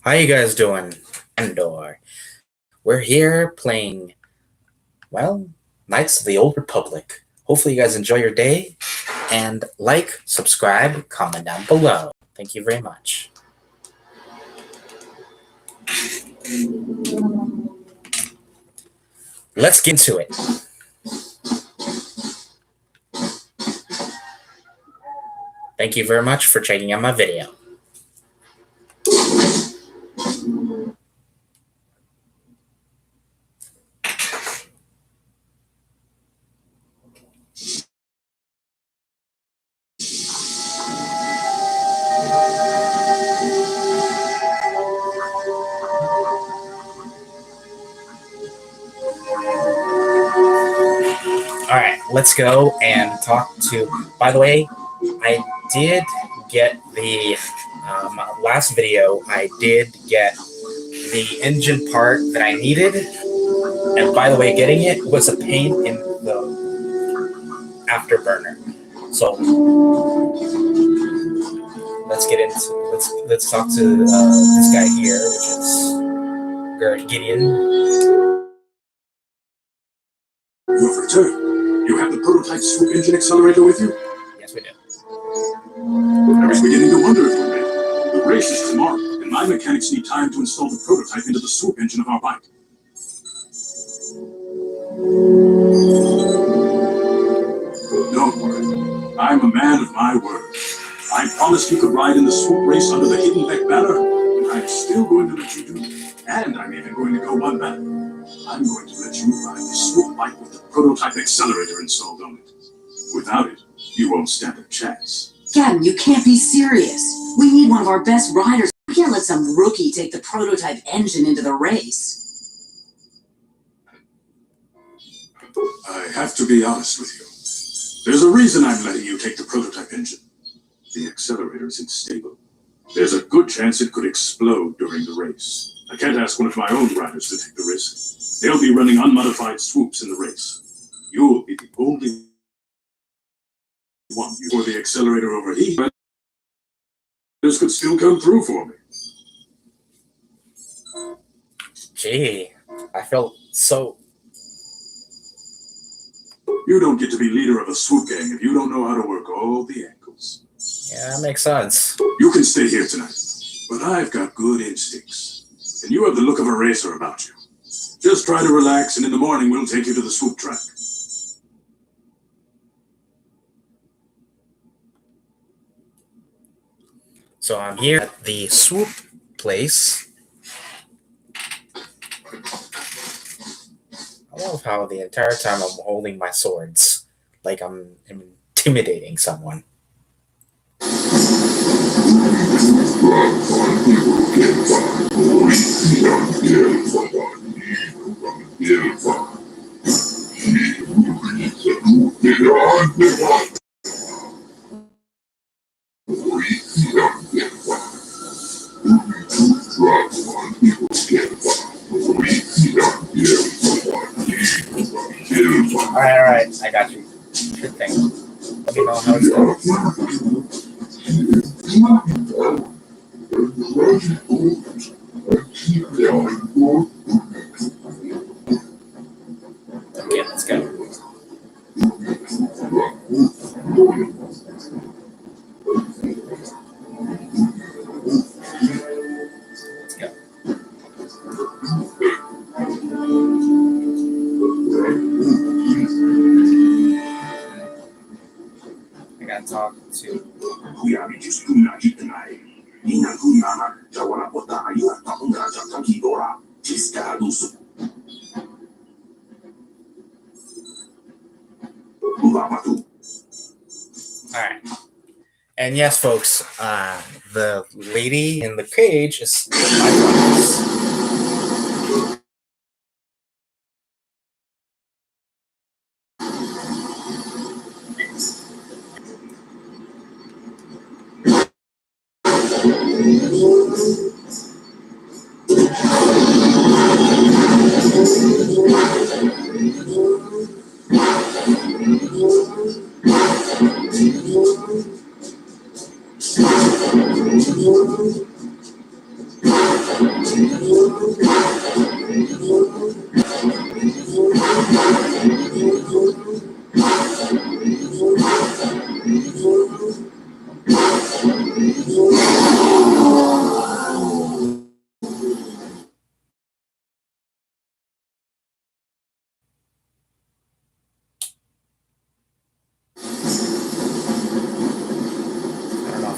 How you guys doing? Andor. We're here playing, well, Knights of the Old Republic. Hopefully you guys enjoy your day, and like, subscribe, comment down below. Thank you very much. Let's get into it. Thank you very much for checking out my video. Alright, let's go and talk to... By the way, I did get the... last video, I did get the engine part that I needed. And by the way, getting it was a pain in the afterburner. So let's get into let's talk to this guy here, which is Gideon. You have returned. You have the prototype swoop engine accelerator with you? Yes, we do. I was beginning to wonder if we made it. The race is tomorrow, and my mechanics need time to install the prototype into the swoop engine of our bike. Don't worry. I'm a man of my word. I promised you could ride in the swoop race under the Hidden Beck banner, and I'm still going to let you do it. And I'm even going to go one better. I'm going to let you ride the swoop bike with the prototype accelerator installed on it. Without it, you won't stand a chance. Captain, you can't be serious. We need one of our best riders. We can't let some rookie take the prototype engine into the race. I have to be honest with you. There's a reason I'm letting you take the prototype engine. The accelerator isn't stable. There's a good chance it could explode during the race. I can't ask one of my own riders to take the risk. They'll be running unmodified swoops in the race. You'll be the only one. For the accelerator overheat, this could still come through for me. Gee, I felt so... You don't get to be leader of a swoop gang if you don't know how to work all the angles. Yeah, that makes sense. You can stay here tonight, but I've got good instincts. And you have the look of a racer about you. Just try to relax, and in the morning we'll take you to the swoop track. So I'm here at the swoop place. I love how the entire time I'm holding my swords, like I'm intimidating someone. All right, I got you. Sure thing. Let me know how it's going. Okay, let's go. Let's go. I gotta talk to... Alright. And yes, folks, the lady in the cage is my class. If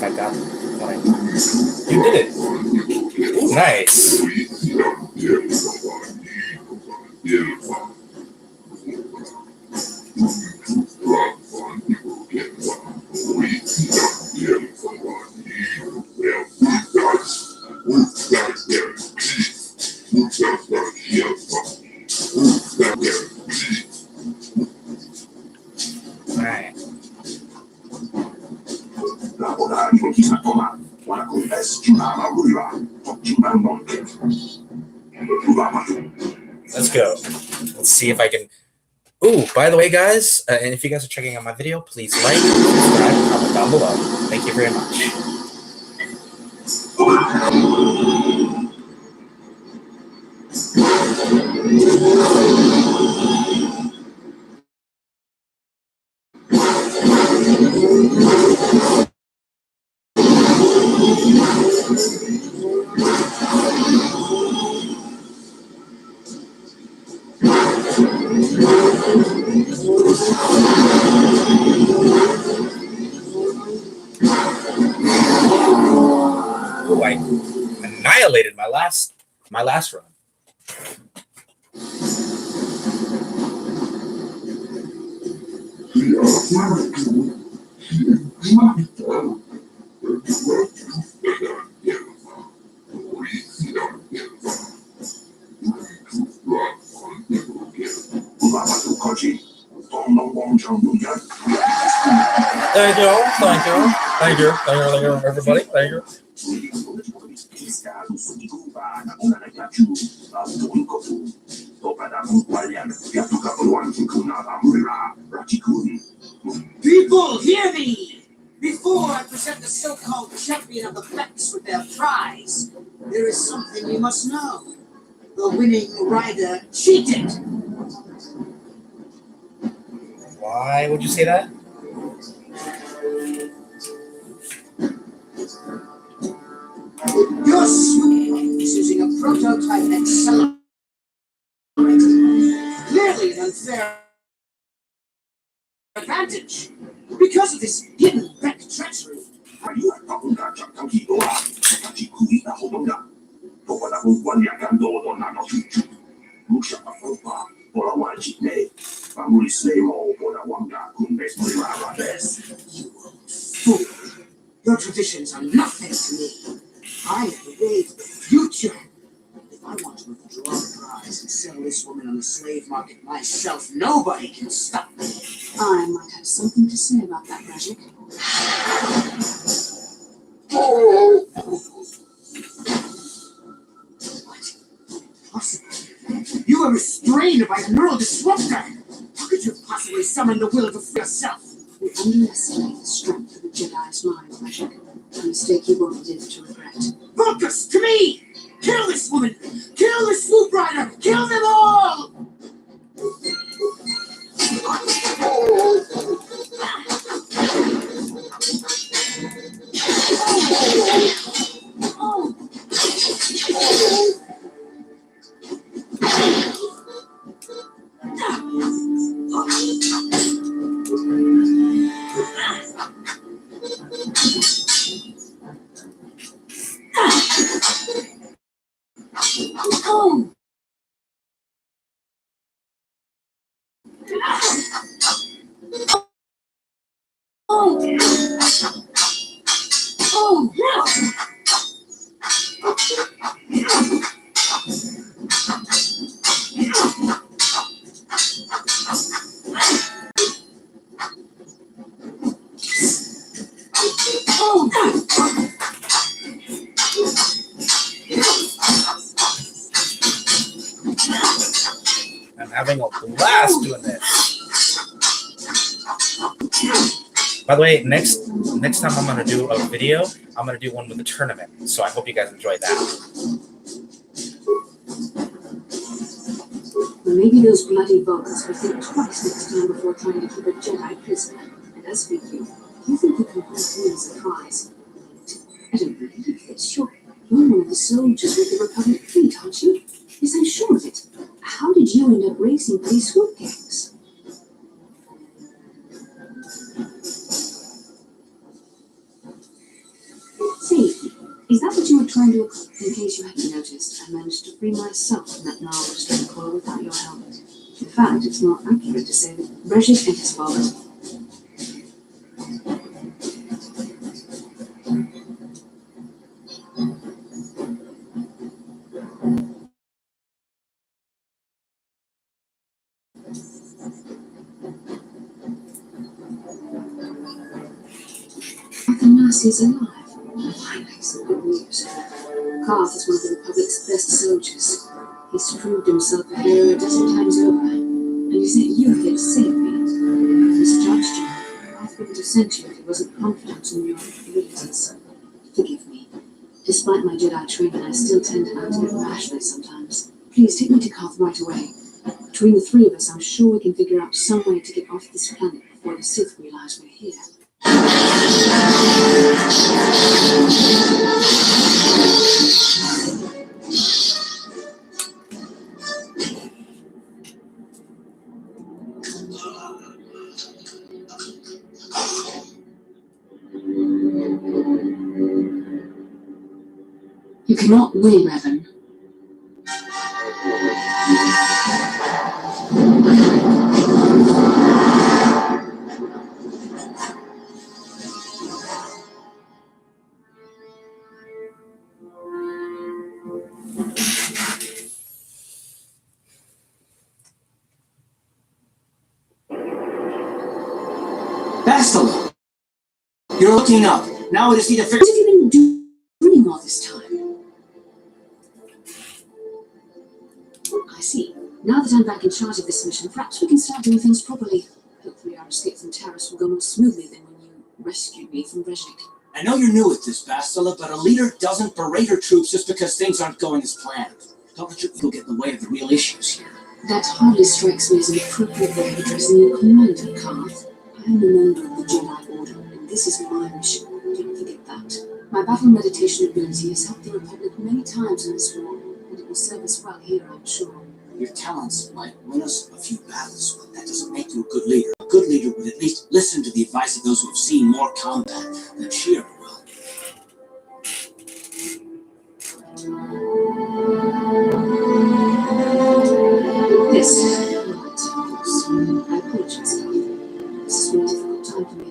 I got what you did it. Ooh, nice. Let's go. Let's see if I can. Ooh, by the way, guys, and if you guys are checking out my video, please like, subscribe, comment down below. Thank you very much. Ooh, I annihilated my last run. Thank you, everybody. Thank you. People, hear me! Before I present the so-called champion of the Flex with their prize, there is something you must know. The winning rider cheated. Why would you say that? Your swoop is using a prototype accelerator. Clearly an unfair advantage. Because of this hidden back treachery. Your traditions are nothing to me. I have the way for the future. If I want to withdraw the prize and sell this woman on the slave market myself, nobody can stop me. I might have something to say about that, Magic. What? Impossible. You were restrained by a neural disruptor. How could you possibly summon the will to free yourself? We underestimate the strength of the Jedi's mind, Magic. A mistake you won't live to regret. Focus! To me! Kill this woman! Kill the swoop rider! Kill them all! I'm having a blast doing this. By the way, next time I'm gonna do a video, I'm gonna do one with a tournament. So I hope you guys enjoy that. maybe those bloody Vulcans will think twice next time before trying to keep a Jedi prisoner. And as for you think you can hold me as a prize? I don't believe this. Sure, you're one of the soldiers with the Republic fleet, aren't you? Yes, I'm sure of it. How did you end up racing bloody swoop gangs? See, is that what you were trying to accomplish? In case you hadn't noticed, I managed to free myself from that gnarled strangler without your help. In fact, it's more accurate to say that Brezhik and his father. The nurse is alive. Finally, some good news. Karth is one of the Republic's best soldiers. He's proved himself a hero a dozen times over, and he sent you here to save me. I misjudged you. I wouldn't have sent you if he wasn't confident in your abilities. Forgive me. Despite my Jedi training, I still tend to act a bit rashly sometimes. Please take me to Karth right away. Between the three of us, I'm sure we can figure out some way to get off this planet before the Sith realize we're here. You cannot win, Revan. Bastila! You're looking up. Now I just need to figure. What have you been doing all this time? I see. Now that I'm back in charge of this mission, perhaps we can start doing things properly. Hopefully our escape from Taris will go more smoothly than when you rescued me from Brezhik. I know you're new at this, Bastila, but a leader doesn't berate her troops just because things aren't going as planned. Don't let your ego get in the way of the real issues here. That hardly strikes me as an appropriate way of addressing your commander, Karth. I am a member of the Jedi Order, and this is my mission. Don't forget that. My battle meditation ability has helped the Republic many times in this war, and it will serve us well here, I'm sure. Your talents might win us a few battles, but that doesn't make you a good leader. A good leader would at least listen to the advice of those who have seen more combat than she ever will. Yes, right. I apologize, Karth. This has been a difficult time for me.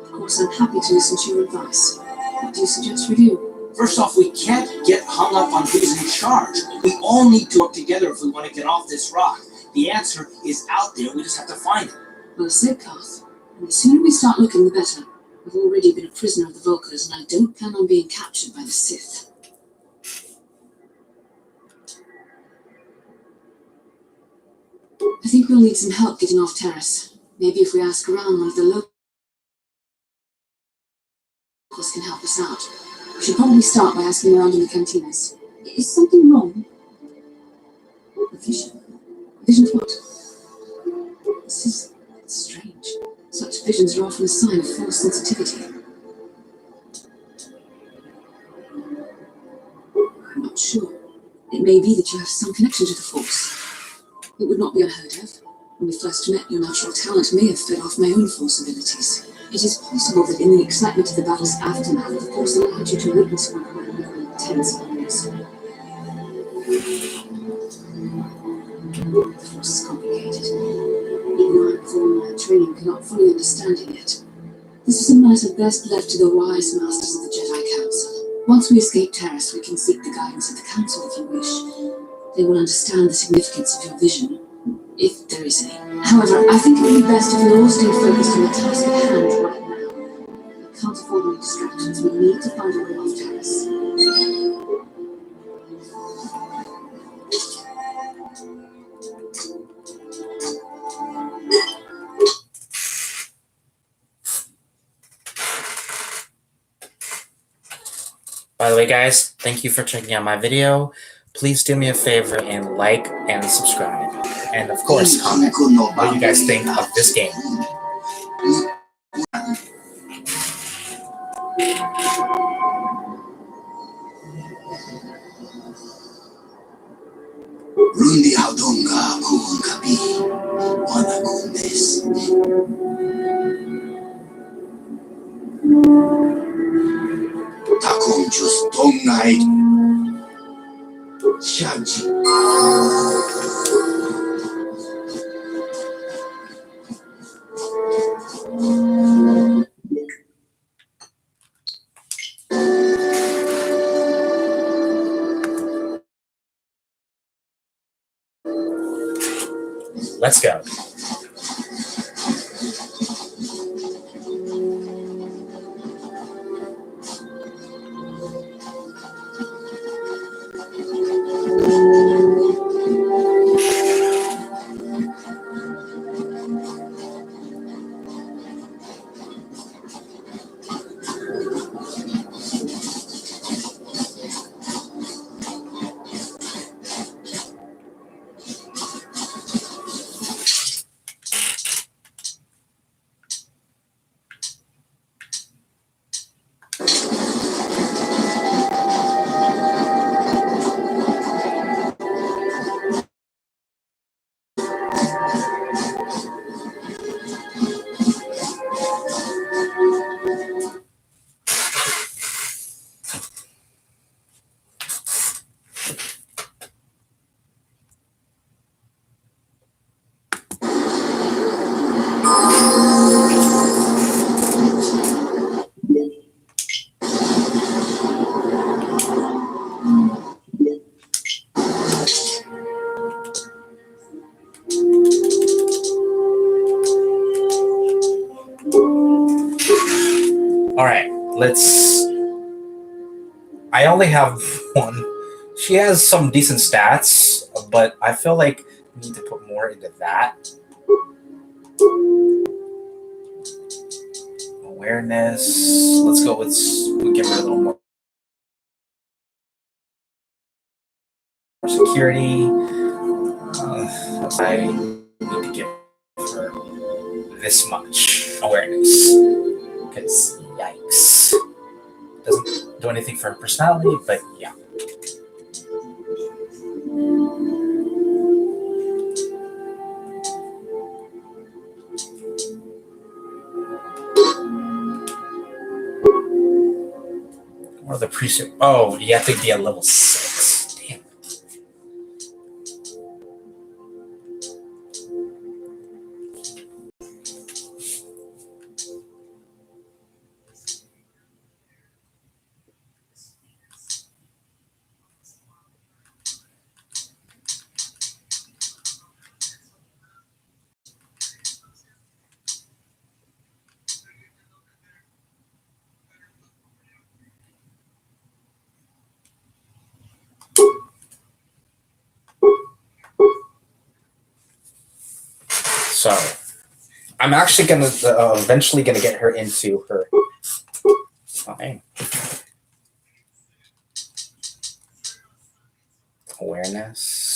Of course, I'm happy to listen to your advice. What do you suggest we do? First off, we can't get hung up on who's in charge. We all need to work together if we want to get off this rock. The answer is out there, we just have to find it. Well said, Karth. And the sooner we start looking, the better. I've already been a prisoner of the Vulcans, and I don't plan on being captured by the Sith. I think we'll need some help getting off Taris. Maybe if we ask around, one of the locals can help us out. We should probably start by asking around in the cantinas. Is something wrong? A vision? A vision of what? This is strange. Such visions are often a sign of force sensitivity. I'm not sure. It may be that you have some connection to the force. It would not be unheard of. When we first met, your natural talent may have fed off my own force abilities. It is possible that in the excitement of the battle's aftermath, the force allowed you to witness one of my more intense memories. The force is complicated. Even I, with all my training, cannot fully understand it yet. This is a matter best left to the wise masters of the Jedi Council. Once we escape Taris, we can seek the guidance of the Council if you wish. They will understand the significance of your vision, if there is any. However, I think it would be best if we all stay focused on the task at hand right now. We can't afford any distractions. We need to find a way off Taris. By the way, guys, thank you for checking out my video. Please do me a favor and like and subscribe. And of course, comment what you guys think of this game. Rundi Aldonga Kun Kabi Wana Kundes. Takum Just Tongai Shaji. Let's go. All right, let's. I only have one. She has some decent stats, but I feel like we need to put more into that. Awareness. Let's go with. We'll give her a little more security. I need to give her this much awareness. Because, yikes. Doesn't do anything for her personality, but yeah. Or the precinct. Oh, you have to be at level 6. Damn. So, I'm actually gonna eventually gonna get her into her. Fine. Awareness.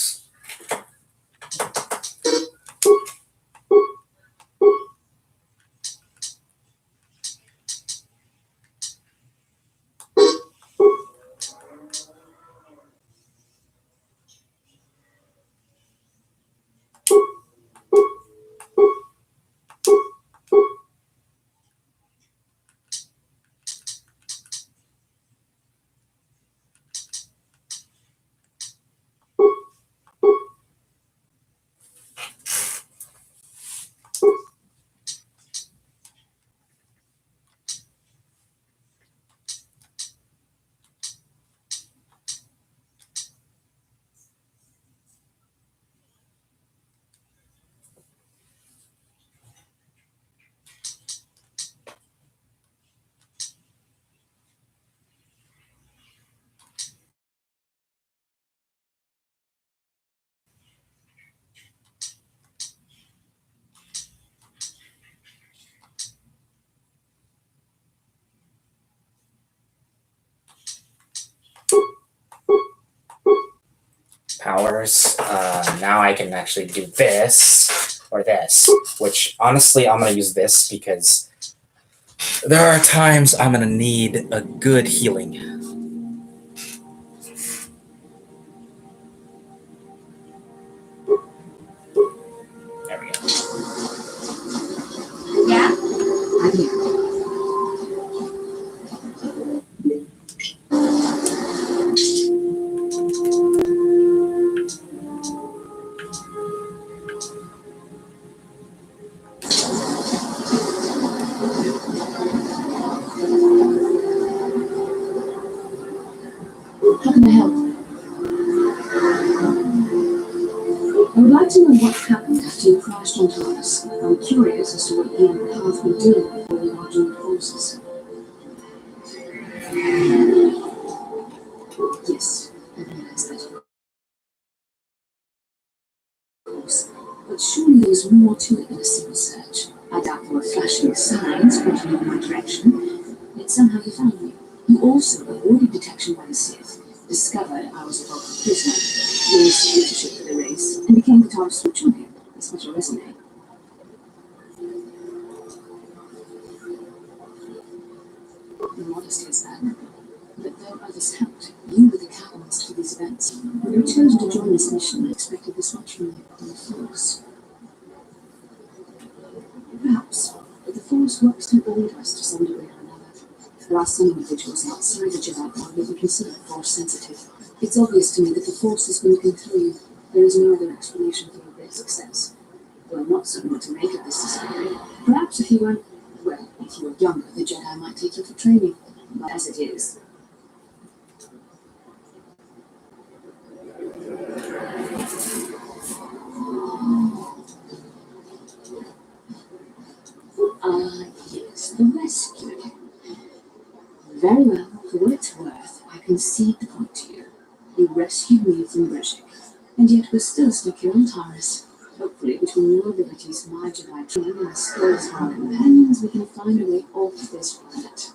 powers. Now I can actually do this or this, which honestly I'm going to use this because there are times I'm going to need a good healing. There we go. Yeah? I'm here. How can I help? I would like to know what happened after you crashed onto us. I'm curious as to what you and Path were doing before you all joined forces. Yes, I realize that, of course. But surely there's more to it than a simple search. I doubt there were flashing signs pointing in my direction. Yet somehow you found me. You also avoided detection by the Sith, discovered I was a Vulcan prisoner, gained stewardship for the race, and became the TARDIS Sword champion. That's not your resume. Your modesty is admirable. But though others helped, you were the catalyst for these events. When you chose to join this mission, I expected this much from you on the Force. Perhaps, but the Force works through all of us to some degree or another. There are some individuals outside the Jedi Power that we consider Force sensitive. It's obvious to me that the Force has been controlling you. There is no other explanation for your great success. Though I'm not certain what to make of this discovery. Perhaps if you weren't, well, if you were younger, the Jedi might take you for training. But as it is, yes, the rescue. Very well, for what it's worth, I concede the point to you. You rescued me from Breshik, and yet we're still stuck here on Taris. Hopefully, between your abilities, my Jedi training, and the skills of our companions, we can find a way off this planet.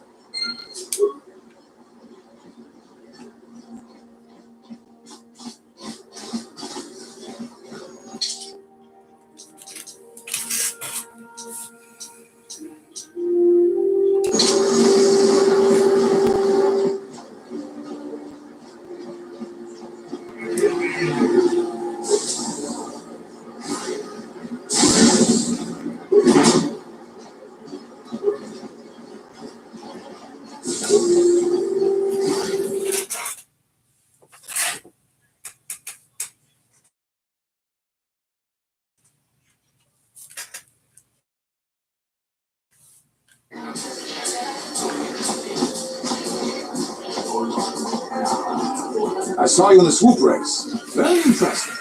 I saw you in the swoop race. Very impressive.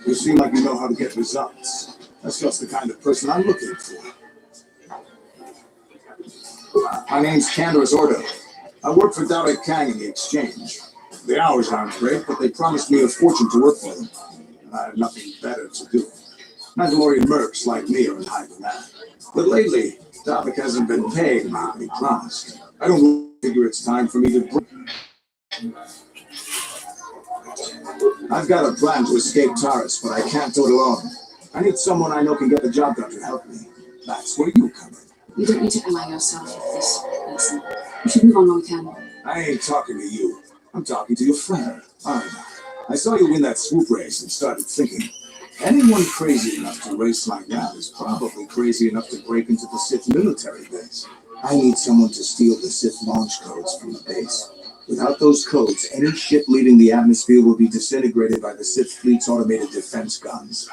You seem like you know how to get results. That's just the kind of person I'm looking for. My name's Candaris Ordo. I work for Dalek Kang in the exchange. The hours aren't great, but they promised me a fortune to work for them. And I have nothing better to do. Mandalorian mercs like me are in high demand. But lately, Dalek hasn't been paying me what he promised. I don't figure it's time for me to... I've got a plan to escape Taris, but I can't do it alone. I need someone I know can get the job done to help me. That's where you come in. You don't need to ally yourself with this person. You should move on while we can. I ain't talking to you. I'm talking to your friend, Arna. I saw you win that swoop race and started thinking, anyone crazy enough to race like that is probably crazy enough to break into the Sith military base. I need someone to steal the Sith launch codes from the base. Without those codes, any ship leaving the atmosphere will be disintegrated by the Sith fleet's automated defense guns.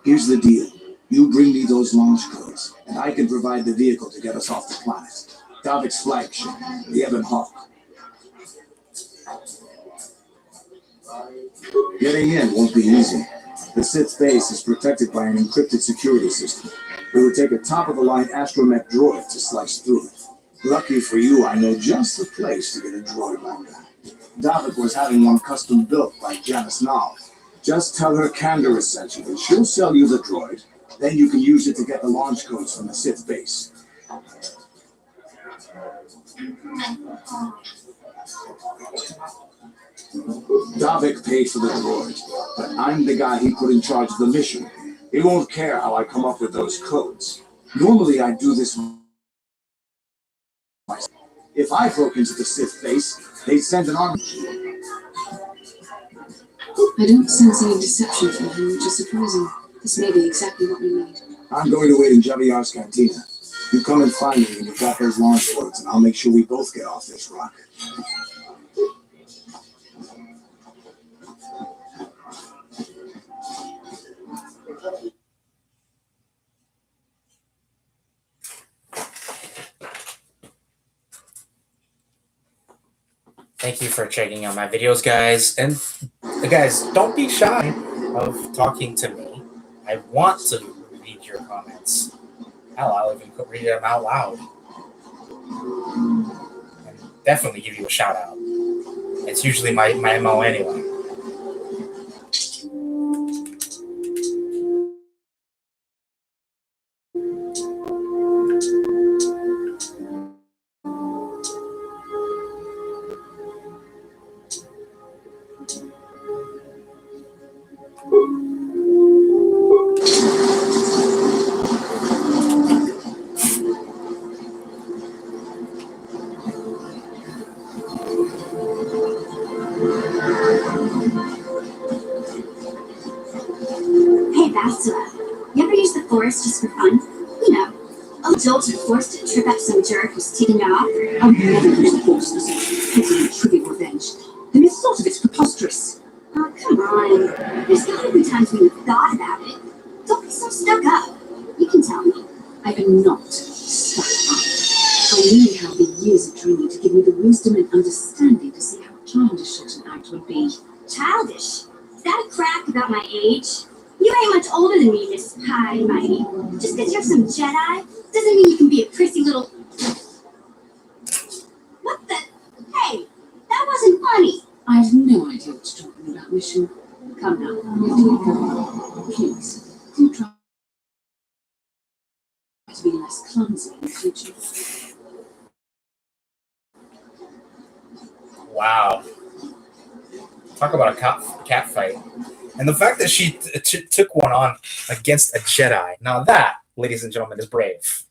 Here's the deal. You bring me those launch codes, and I can provide the vehicle to get us off the planet. Davik's flagship, the Ebon Hawk. Getting in won't be easy. The Sith base is protected by an encrypted security system. It would take a top-of-the-line astromech droid to slice through it. Lucky for you, I know just the place to get a droid like that. Davik was having one custom built by Janice Nall. Just tell her Candaris sent you, and she'll sell you the droid. Then you can use it to get the launch codes from the Sith base. Davik paid for the droid, but I'm the guy he put in charge of the mission. He won't care how I come up with those codes. Normally I do this myself. If I broke into the Sith base, they'd send an army. I don't sense any deception from him, which is surprising. This may be exactly what we need. I'm going to wait in Javiar's cantina. You come and find me when you've got those launch codes, and I'll make sure we both get off this rock. Thank you for checking out my videos, guys. And guys, don't be shy of talking to me. I want to read your comments. Hell, I'll even read them out loud. And definitely give you a shout out. It's usually my MO anyway. Hey, Bastila, you ever use the forest just for fun? You know, adults are forced to trip up some jerk who's ticking you off. I would never use the force for such petty and trivial revenge. The mere thought of it's preposterous. Oh, come on. There's gotta be times when you've thought about it. Don't be so stuck up. You can tell me. I am not stuck up. I merely have the years of training to give me the wisdom and understanding to see how childish such an act would be. Childish? Is that a crack about my age? You ain't much older than me, Miss High and Mighty. Just because you're some Jedi doesn't mean you can be a prissy little... What the... Hey, that wasn't funny. I have no idea what you're talking about, Mission. Come now, we'll do it properly. Please, do try to be less clumsy in the future. Wow. Talk about a cat fight. And the fact that she took one on against a Jedi. Now that, ladies and gentlemen, is brave.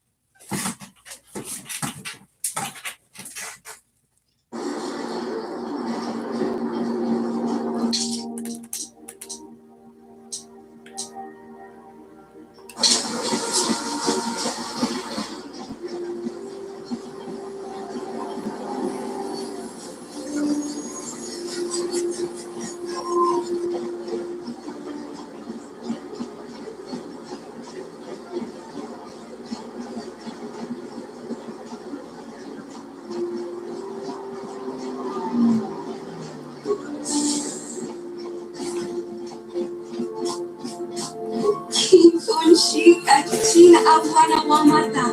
Shika China Awana Wamata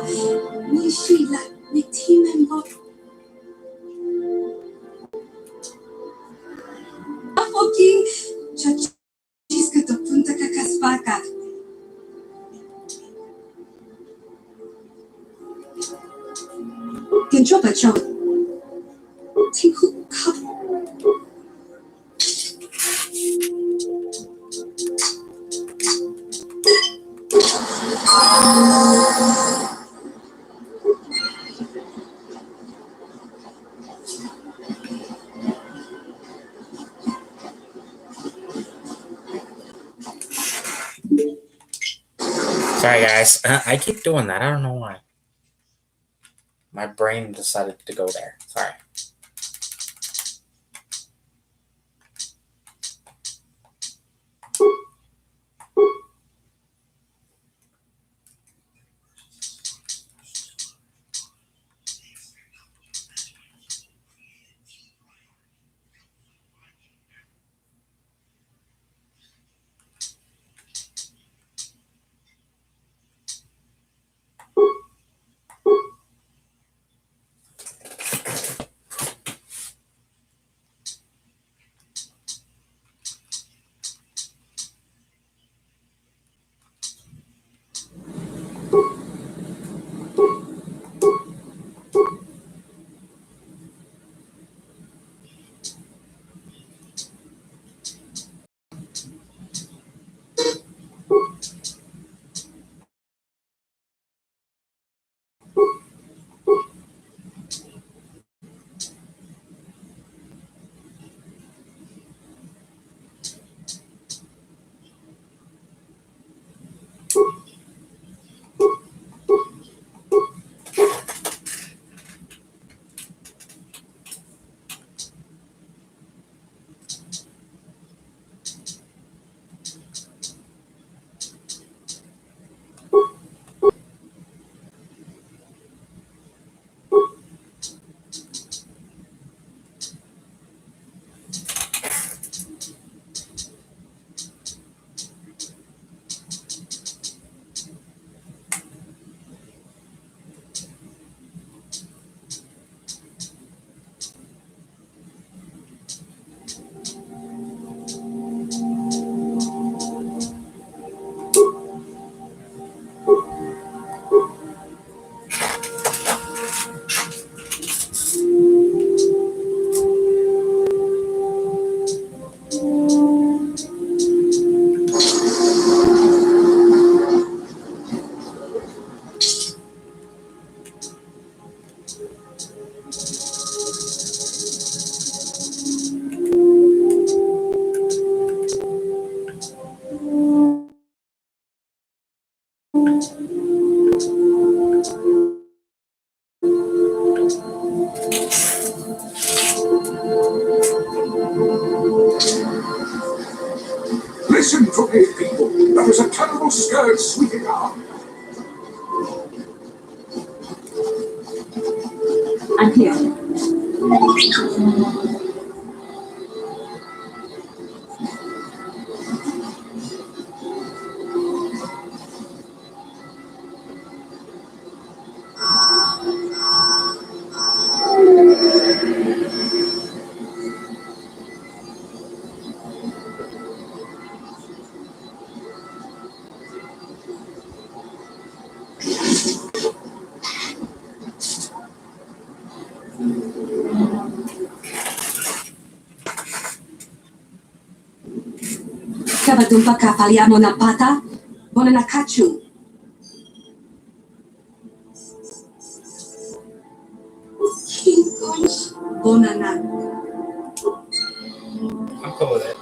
Nishila Nitimembo Afoki Chachiska to Punta Kakaspaka. Genchopa Chon. Tinku Cup. Sorry, guys. I keep doing that. I don't know why. My brain decided to go there. Sorry. Listen to me, people. There is a terrible scourge sweeping out. I'm here. Kabadumpa ka paliamo ng pata? Bona na kachu. Kinkosh. Bona na. I'm cool with it.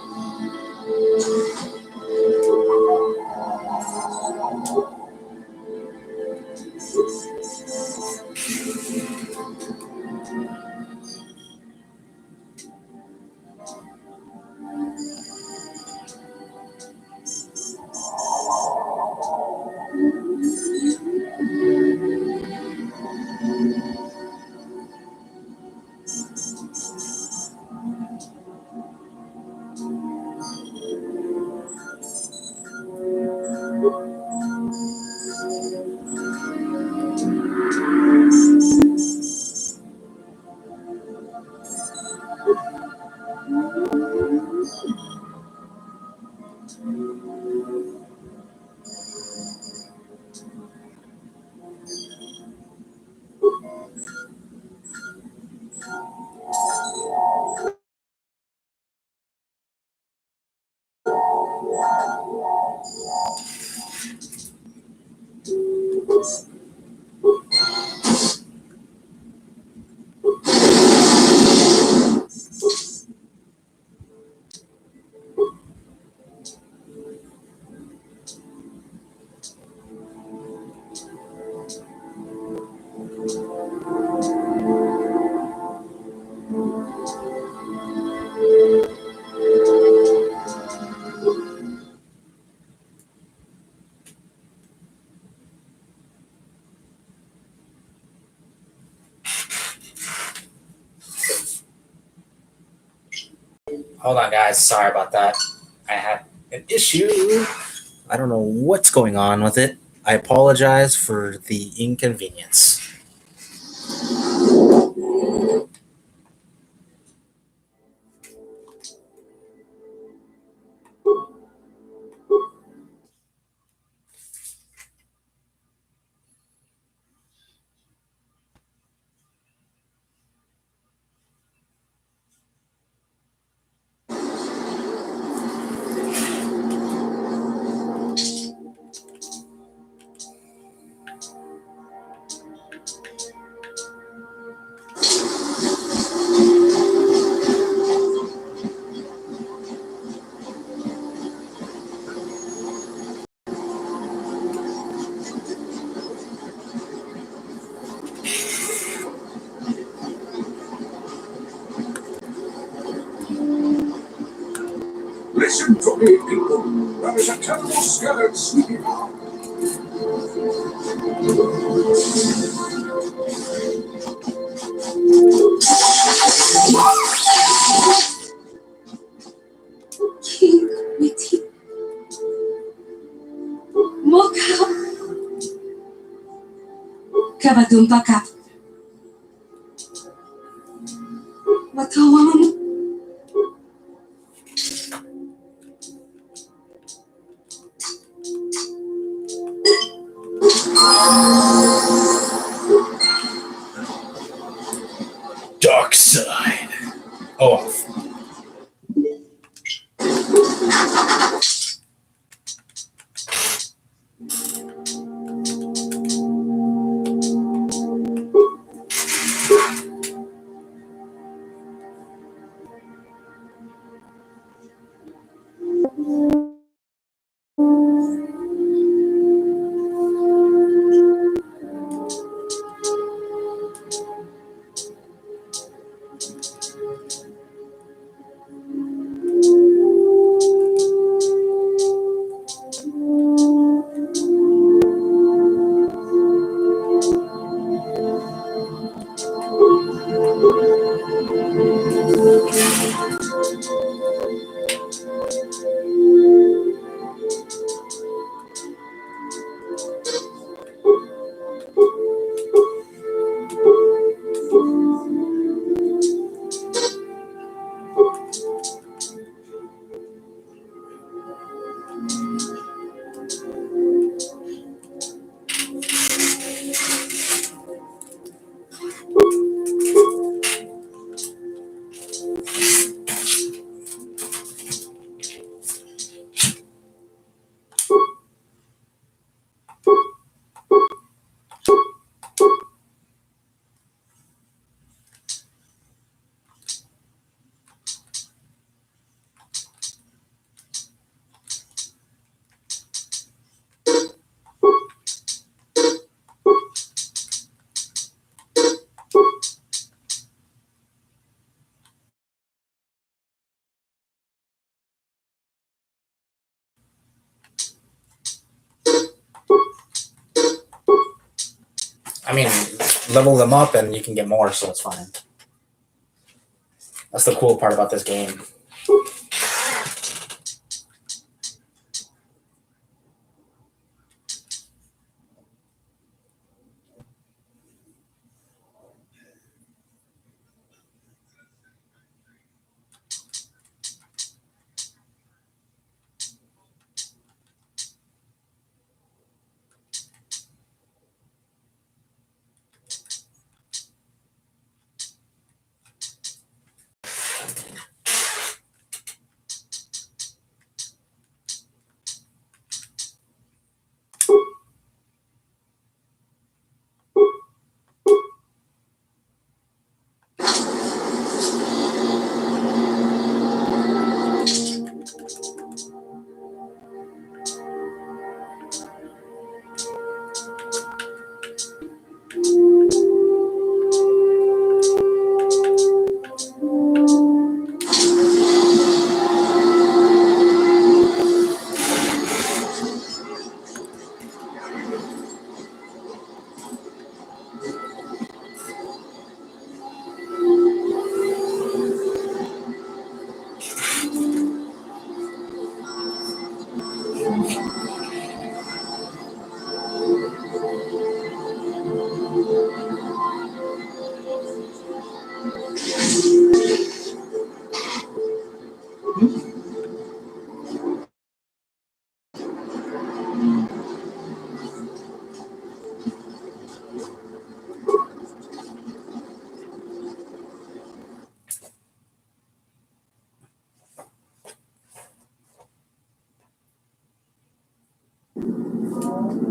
Hold on, guys. Sorry about that. I had an issue. I don't know what's going on with it. I apologize for the inconvenience. Listen to me, people. There is a terrible scourge sweeping out. King witi. Moka. Kabadumpa ka. Watawam. Dark side. Off. I mean, level them up and you can get more, so it's fine. That's the cool part about this game.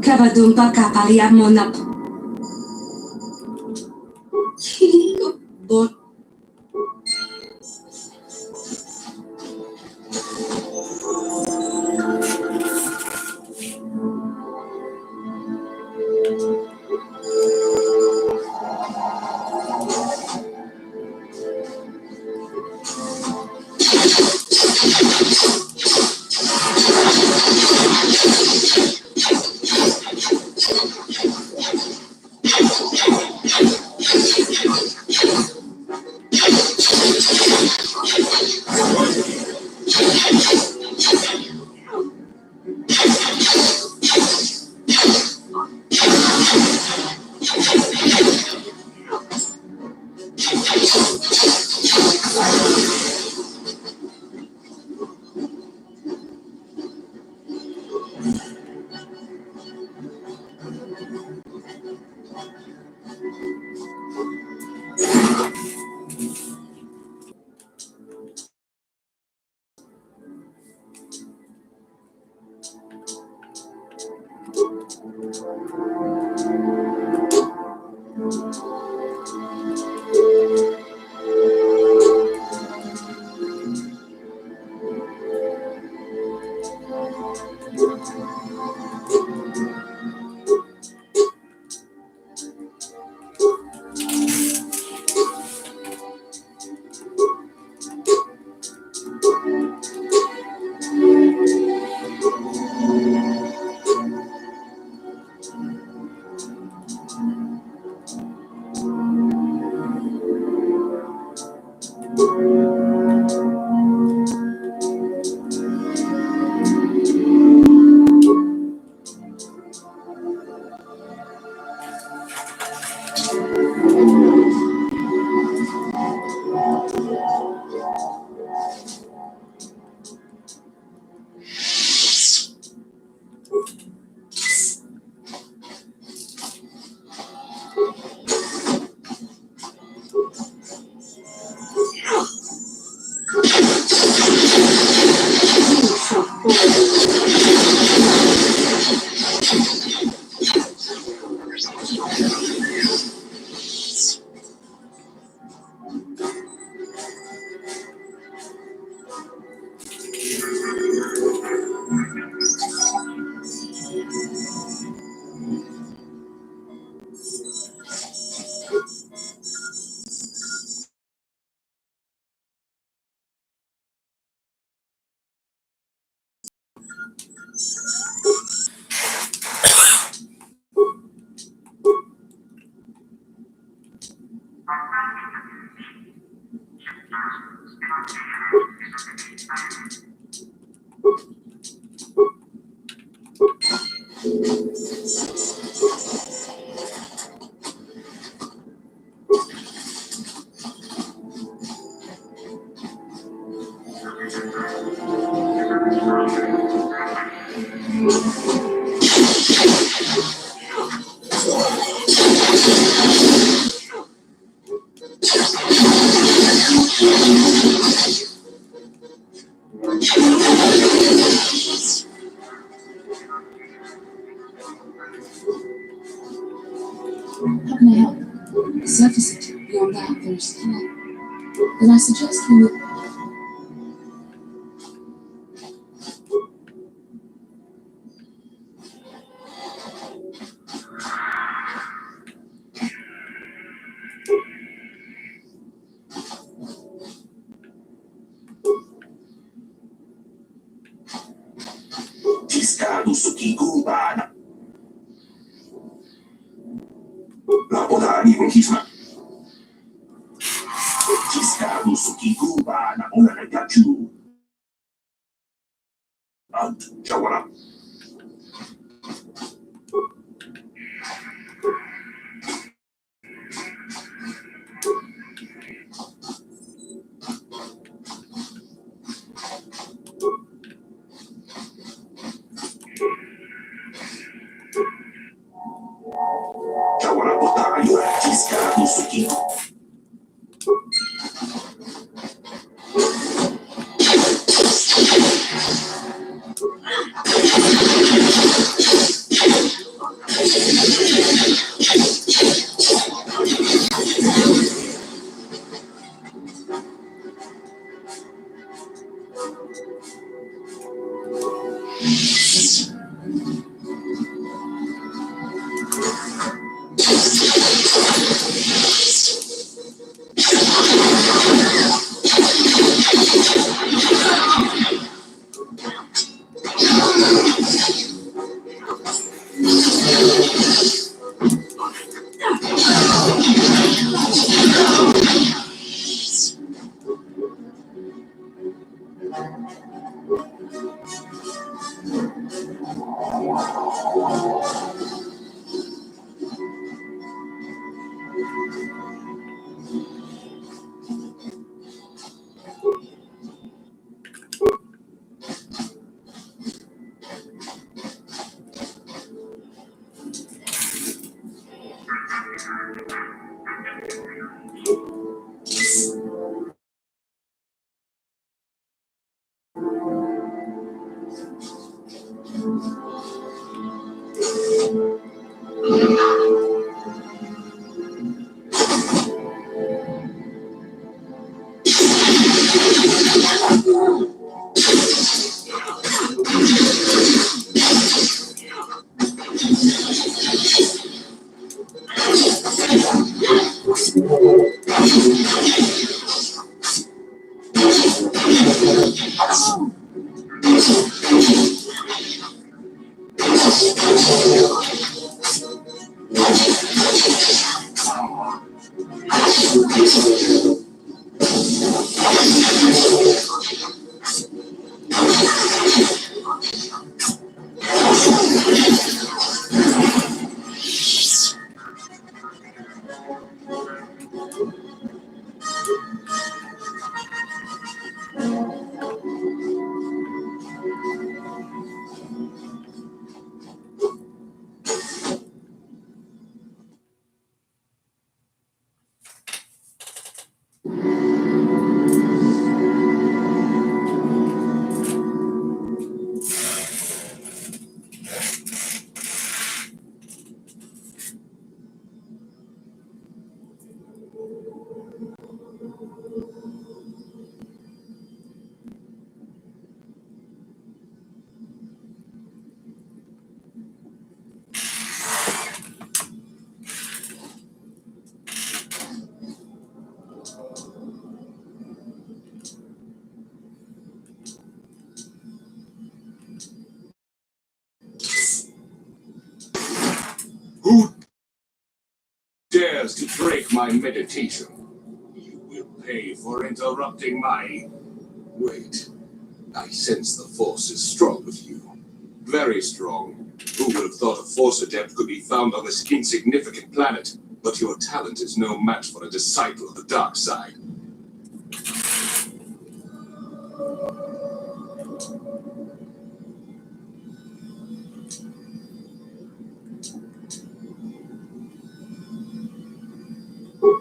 Kavadum pakapaliam monap. Bot. How can I help? Surface it. Beyond that, there's then I suggest we would. Ch2 cubana. Laborari con Kisma. Ch2 cubana. Ona na gachu. Ant jawara. Jawara bota ayu. Ch2 cubana. my meditation. You will pay for interrupting my... Wait. I sense the Force is strong with you. Very strong. Who would have thought a Force adept could be found on this insignificant planet? But your talent is no match for a disciple of the dark side.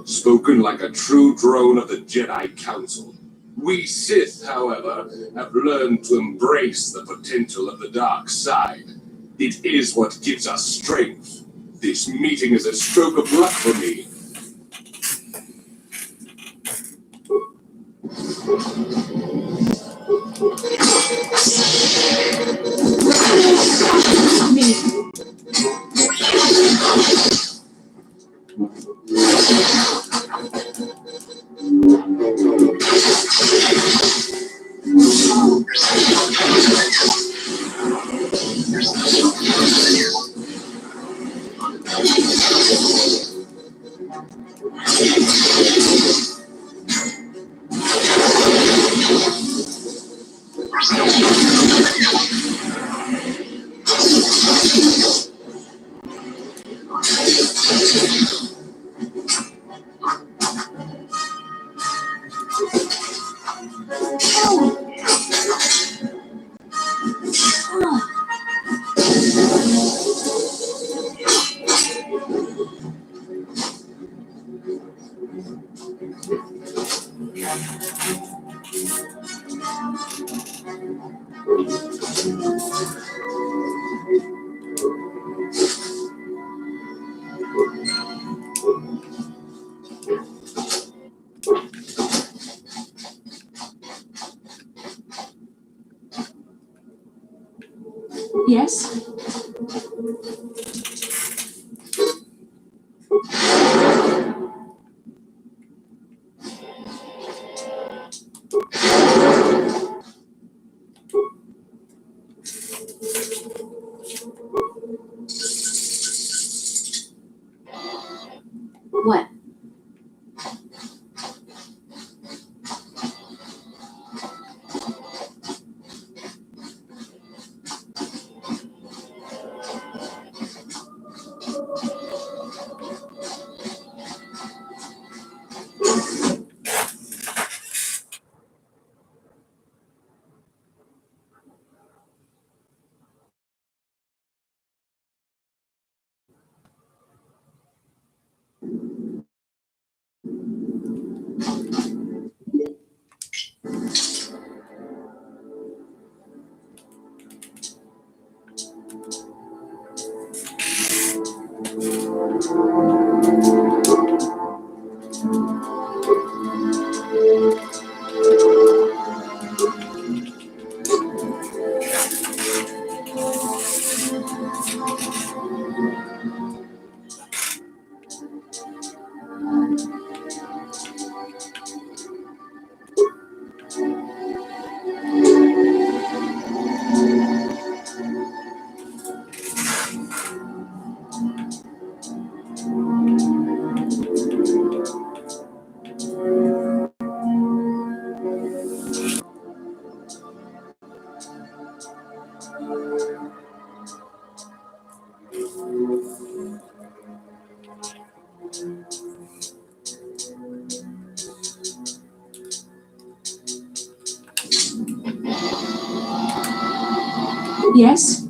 Spoken like a true drone of the Jedi Council. We Sith, however, have learned to embrace the potential of the dark side. It is what gives us strength. This meeting is a stroke of luck for me. Yes? What? Yes?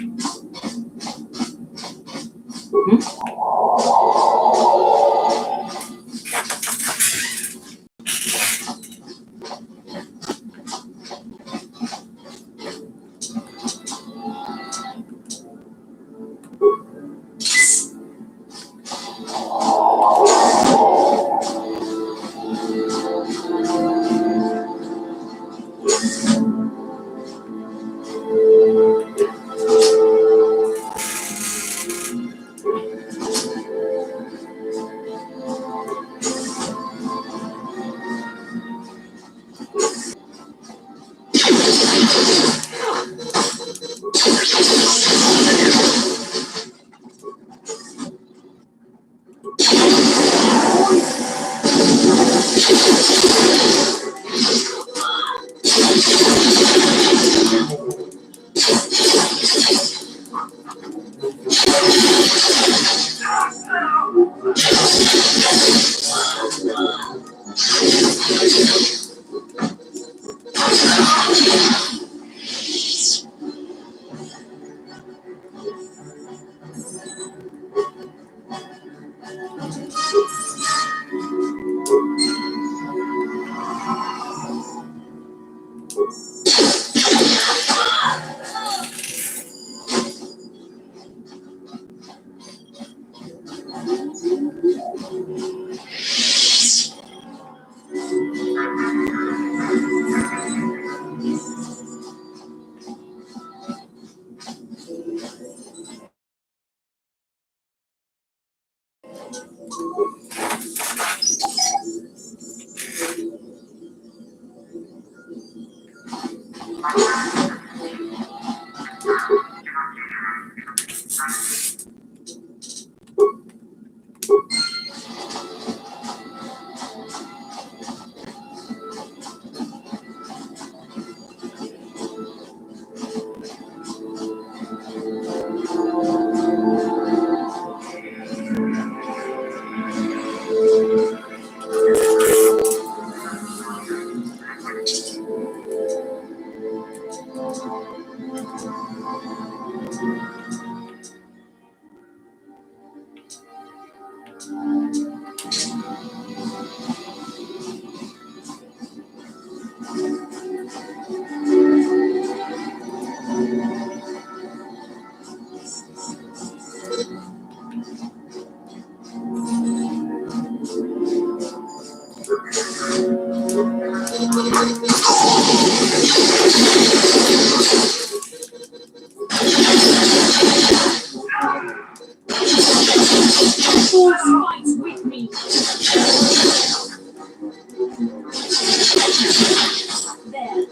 Force fights with me. There.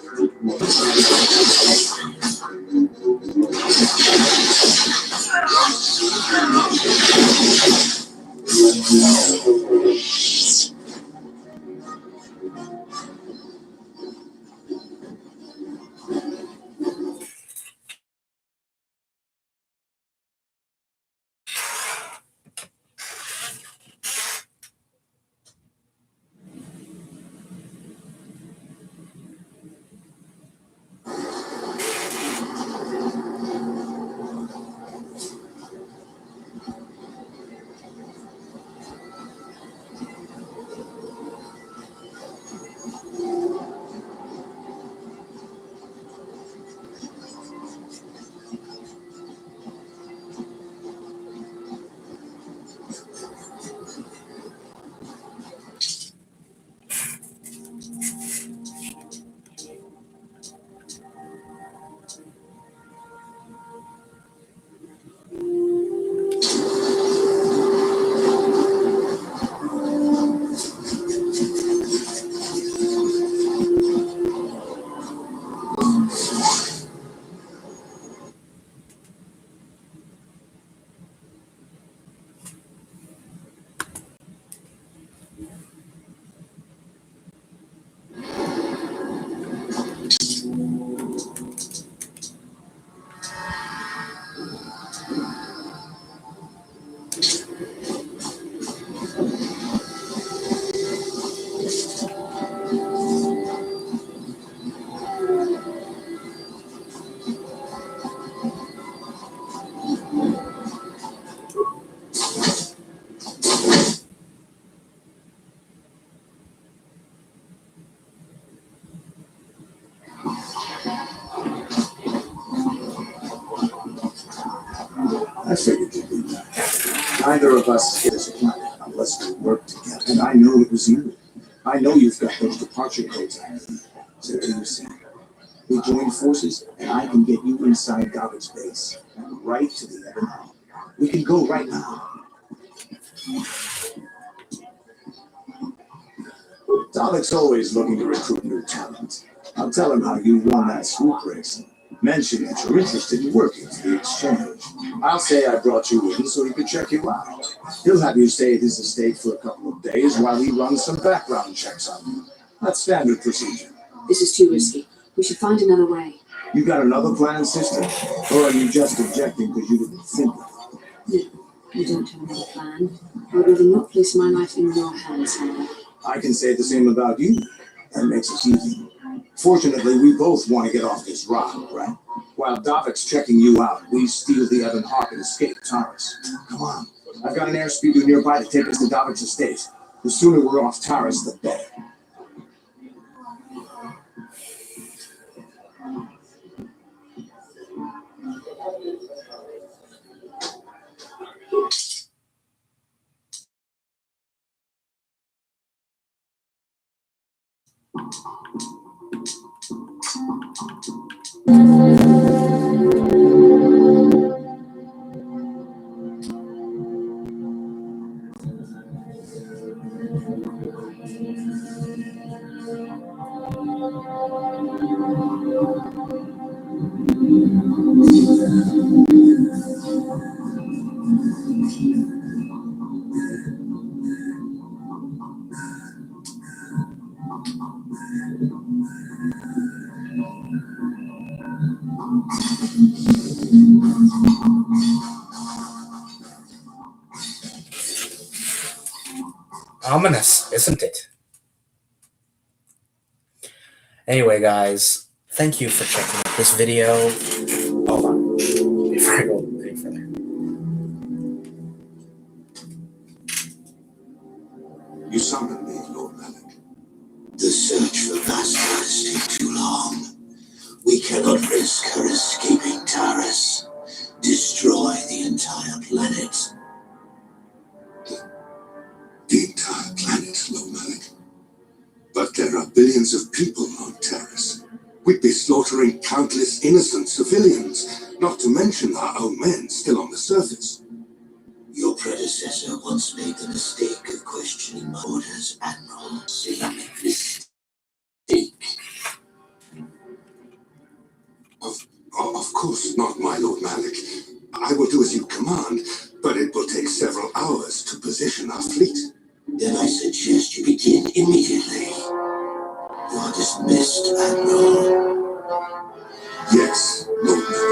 I figured you'd be back. Neither of us is a planet unless we work together. And I know it was you. I know you've got those departure codes I need. So what do you say? We join forces, and I can get you inside Dalek's base, and right to the Ebon. We can go right now. Dalek's always looking to recruit new talent. I'll tell him how you won that swoop race. Mention that you're interested in working for the exchange. I'll say I brought you in so he could check you out. He'll have you stay at his estate for a couple of days while he runs some background checks on you. That's standard procedure. This is too risky. We should find another way. You got another plan, sister? Or are you just objecting because you didn't think of it? No, I don't have another plan. I would rather not place my life in your hands, however. I can say the same about you. That makes us easy. Fortunately, we both want to get off this rock, right? While Davik's checking you out, we steal the Ebon Hawk and escape Taurus. Come on. I've got an airspeeder nearby to take us to Davik's estate. The sooner we're off Taurus, the better. Ominous, isn't it? Anyway, guys, thank you for checking out this video. Hold on, before I go any further. You summoned me, Lord Malik. The search for Basta has taken too long. We cannot risk her escaping Taurus. Destroy the entire planet. The entire planet, Lord Malik. But there are billions of people on Taurus. We'd be slaughtering countless innocent civilians, not to mention our own men still on the surface. Your predecessor once made the mistake of questioning my orders, Admiral. Same mistake. Of course not, my Lord Malik. I will do as you command, but it will take several hours to position our fleet. Then I suggest you begin immediately. You are dismissed, Admiral. Yes, Lord Malik.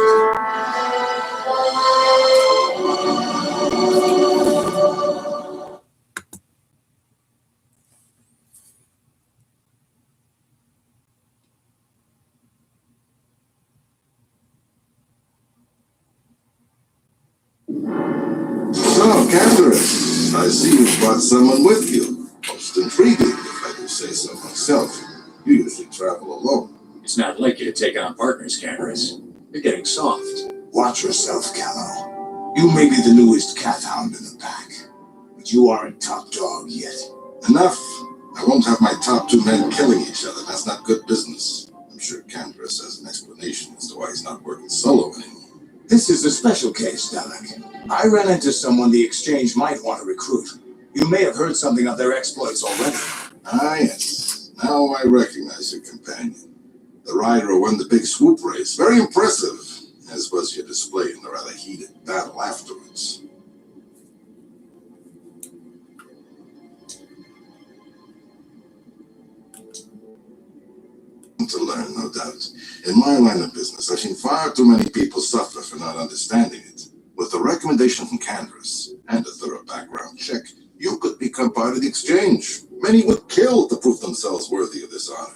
So, Candace, I see you've brought someone with you. Most intriguing, if I do say so myself. You usually travel alone. It's not like you to take on partners, Candace. You're getting soft. Watch yourself, Callow. You may be the newest cat hound in the pack, but you aren't top dog yet. Enough. I won't have my top two men killing each other. That's not good business. I'm sure Candace has an explanation as to why he's not working solo anymore. This is a special case, Dalek. I ran into someone the Exchange might want to recruit. You may have heard something of their exploits already. Ah, yes. Now I recognize your companion. The rider who won the big swoop race. Very impressive, as was your display in the rather heated battle afterwards. To learn, no doubt. In my line of business, I've seen far too many people suffer for not understanding it. With a recommendation from Candace and a thorough background check, you could become part of the Exchange. Many would kill to prove themselves worthy of this honor.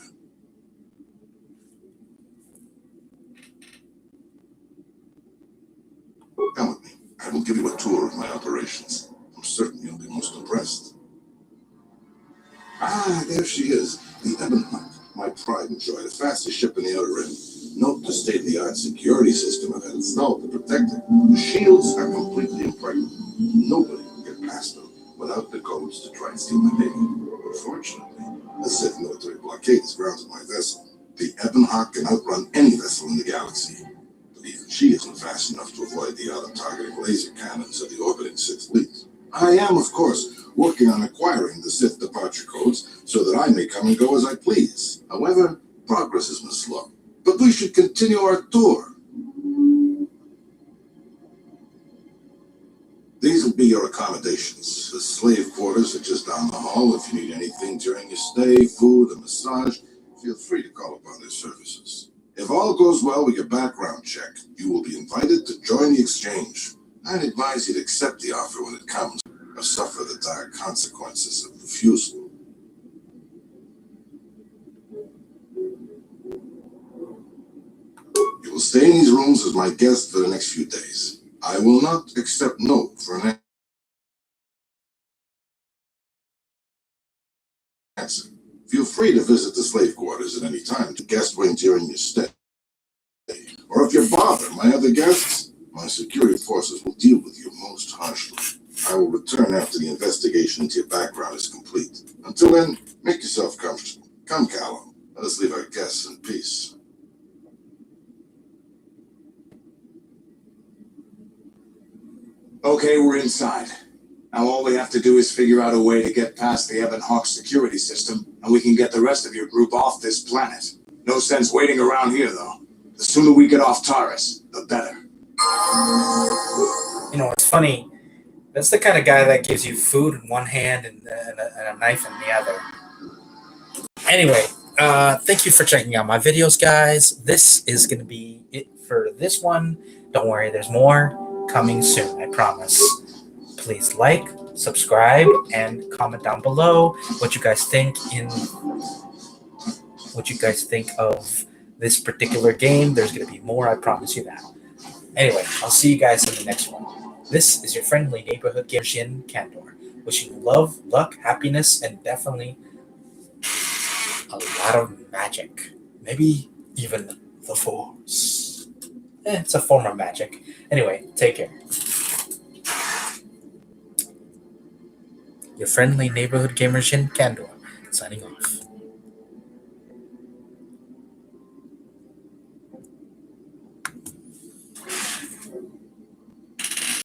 Come with me. I will give you a tour of my operations. I'm certain you'll be most impressed. Ah, there she is, the Ebon Hawk. My pride and joy, the fastest ship in the Outer Rim. Note the state-of-the-art security system I've had installed to protect it. The shields are completely impregnable. Nobody can get past them without the codes to try and steal my data. Unfortunately, the Sith military blockade has grounded my vessel. The Ebon Hawk can outrun any vessel in the galaxy. But even she isn't fast enough to avoid the auto-targeting laser cannons of the orbiting Sith fleet. I am, of course, working on acquiring the Sith departure codes so that I may come and go as I please. However, progress has been slow. But we should continue our tour. These will be your accommodations. The slave quarters are just down the hall. If you need anything during your stay, food, a massage, feel free to call upon their services. If all goes well with your background check, you will be invited to join the Exchange. I'd advise you to accept the offer when it comes, or suffer the dire consequences of refusal. stay in these rooms as my guest for the next few days. I will not accept no for an answer. Feel free to visit the slave quarters at any time to guest wing during your stay. Or if you bother my other guests, my security forces will deal with you most harshly. I will return after the investigation into your background is complete. Until then, make yourself comfortable. Come, Callum. Let us leave our guests in peace. Okay, we're inside. Now all we have to do is figure out a way to get past the Evan Hawk security system, and we can get the rest of your group off this planet. No sense waiting around here, though. The sooner we get off Taurus, the better. You know, it's funny. That's the kind of guy that gives you food in one hand and a knife in the other. Anyway, thank you for checking out my videos, guys. This is going to be it for this one. Don't worry, there's more coming soon, I promise. Please like, subscribe, and comment down below what you guys think of this particular game. There's going to be more, I promise you that. Anyway, I'll see you guys in the next one. This is your friendly neighborhood gamer Shin Candor, wishing you love, luck, happiness, and definitely a lot of magic. Maybe even the Force. It's a form of magic. Anyway, take care. Your friendly neighborhood gamer Shin Candor, signing off.